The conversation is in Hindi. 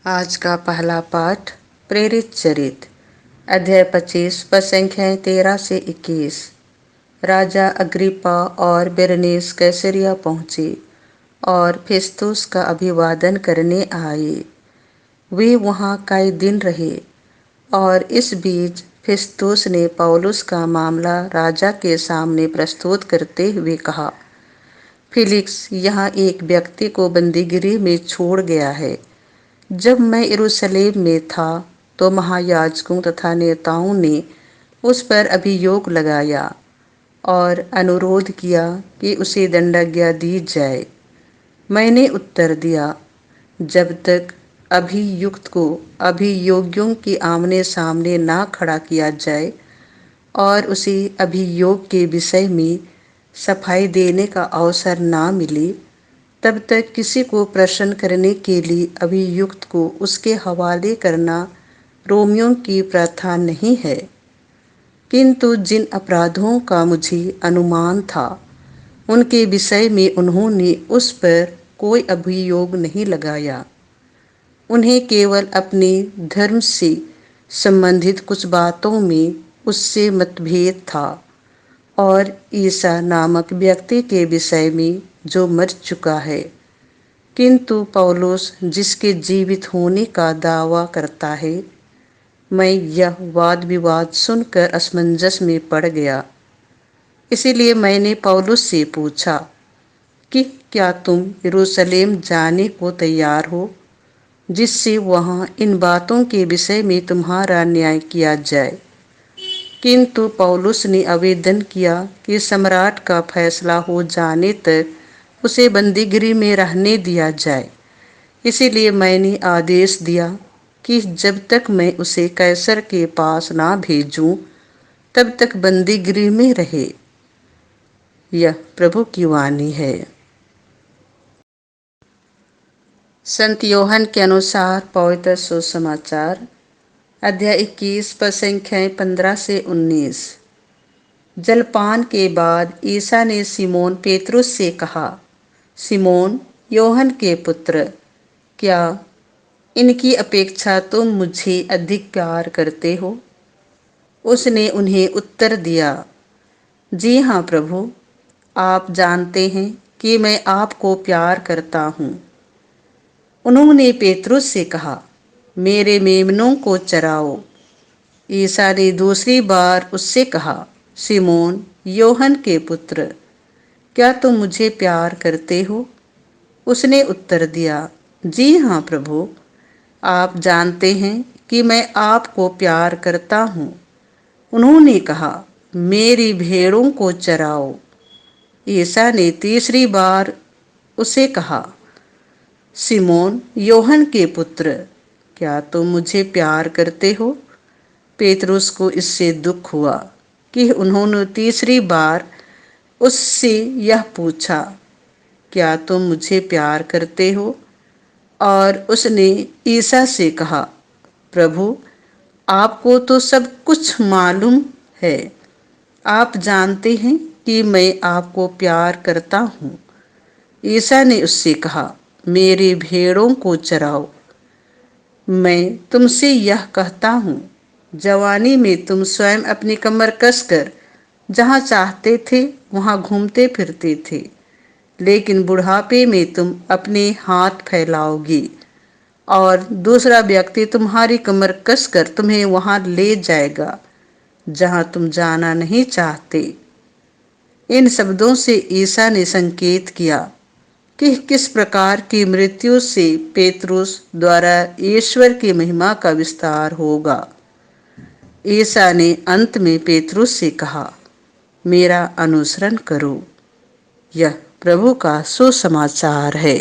आज का पहला पाठ प्रेरित चरित अध्याय 25 पद संख्याएं 13 से 21। राजा अग्रिप्पा और बेरनीस कैसरिया पहुंचे और फेस्तुस का अभिवादन करने आए। वे वहां कई दिन रहे और इस बीच फेस्तुस ने पौलुस का मामला राजा के सामने प्रस्तुत करते हुए कहा, फिलिक्स यहाँ एक व्यक्ति को बंदीगिरी में छोड़ गया है। जब मैं यरूशलेम में था तो महायाजकों तथा नेताओं ने उस पर अभियोग लगाया और अनुरोध किया कि उसे दंडाज्ञा दी जाए। मैंने उत्तर दिया, जब तक अभियुक्त को अभियोग्यों के आमने सामने ना खड़ा किया जाए और उसे अभियोग के विषय में सफाई देने का अवसर ना मिले, तब तक किसी को प्रश्न करने के लिए अभियुक्त को उसके हवाले करना रोमियों की प्रथा नहीं है। किंतु जिन अपराधों का मुझे अनुमान था उनके विषय में उन्होंने उस पर कोई अभियोग नहीं लगाया। उन्हें केवल अपने धर्म से संबंधित कुछ बातों में उससे मतभेद था और ईसा नामक व्यक्ति के विषय में जो मर चुका है। किंतु पौलुस जिसके जीवित होने का दावा करता है, मैं यह वाद विवाद सुनकर असमंजस में पड़ गया। इसीलिए मैंने पौलुस से पूछा कि क्या तुम यरूशलेम जाने को तैयार हो, जिससे वहां इन बातों के विषय में तुम्हारा न्याय किया जाए। किंतु पौलुस ने आवेदन किया कि सम्राट का फैसला हो जाने तक उसे बंदीगिरी में रहने दिया जाए। इसीलिए मैंने आदेश दिया कि जब तक मैं उसे कैसर के पास ना भेजूं, तब तक बंदीगिरी में रहे। यह प्रभु की वाणी है। संत योहन के अनुसार पवित्र सुसमाचार अध्याय 21 पद संख्याएं 15 से 19। जलपान के बाद ईसा ने सिमोन पेतरुस से कहा, सिमोन योहन के पुत्र, क्या इनकी अपेक्षा तुम मुझे अधिक प्यार करते हो? उसने उन्हें उत्तर दिया, जी हाँ प्रभु, आप जानते हैं कि मैं आपको प्यार करता हूँ। उन्होंने पेतरुस से कहा, मेरे मेमनों को चराओ। ईसा ने दूसरी बार उससे कहा, सिमोन योहन के पुत्र, क्या तुम मुझे प्यार करते हो? उसने उत्तर दिया, जी हाँ प्रभु, आप जानते हैं कि मैं आपको प्यार करता हूँ। उन्होंने कहा, मेरी भेड़ों को चराओ। ईसा ने तीसरी बार उसे कहा, सिमोन योहन के पुत्र, क्या तुम मुझे प्यार करते हो? पेतरुस को इससे दुख हुआ कि उन्होंने तीसरी बार उससे यह पूछा, क्या तुम मुझे प्यार करते हो? और उसने ईसा से कहा, प्रभु, आपको तो सब कुछ मालूम है। आप जानते हैं कि मैं आपको प्यार करता हूँ। ईसा ने उससे कहा, मेरी भेड़ों को चराओ। मैं तुमसे यह कहता हूँ, जवानी में तुम स्वयं अपनी कमर कसकर जहाँ चाहते थे वहाँ घूमते फिरते थे, लेकिन बुढ़ापे में तुम अपने हाथ फैलाओगी और दूसरा व्यक्ति तुम्हारी कमर कसकर तुम्हें वहाँ ले जाएगा जहाँ तुम जाना नहीं चाहते। इन शब्दों से ईसा ने संकेत किया कि किस प्रकार की मृत्यु से पेतरुस द्वारा ईश्वर की महिमा का विस्तार होगा। ईसा ने अंत में पेतरुस से कहा, मेरा अनुसरण करो। यह प्रभु का सुसमाचार है।